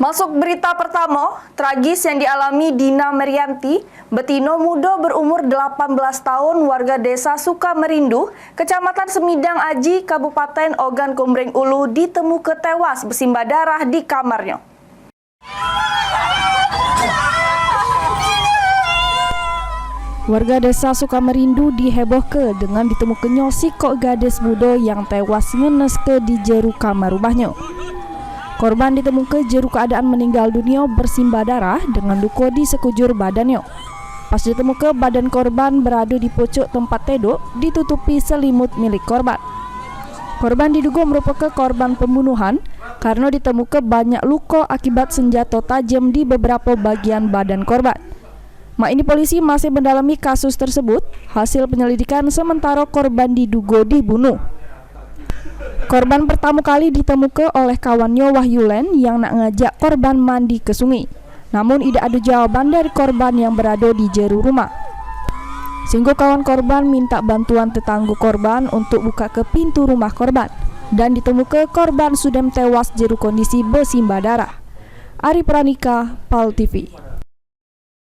Masuk berita pertama, tragis yang dialami Dina Merianti, betino muda berumur 18 tahun warga desa Sukamerindu, Kecamatan Semidang Aji, Kabupaten Ogan Komering Ulu ditemukan tewas bersimbah darah di kamarnya. Warga desa Sukamerindu dihebohkan dengan ditemukannya sikok gadis muda yang tewas ngeneske di jeru kamar rumahnya. Korban ditemukan jeru keadaan meninggal dunia bersimbah darah dengan luka di sekujur badannya. Pas ditemukan badan korban berada di pojok tempat tidur ditutupi selimut milik korban. Korban diduga merupakan korban pembunuhan karena ditemukan banyak luka akibat senjata tajam di beberapa bagian badan korban. Ini polisi masih mendalami kasus tersebut. Hasil penyelidikan sementara korban diduga dibunuh. Korban pertama kali ditemukan oleh kawannya Wahyulen yang nak ngajak korban mandi ke sungai. Namun tidak ada jawaban dari korban yang berada di jeru rumah. Sehingga kawan korban minta bantuan tetangga korban untuk buka ke pintu rumah korban. Dan ditemukan korban sudah tewas jeru kondisi bersimbah darah. Ari Pranika, PAL TV.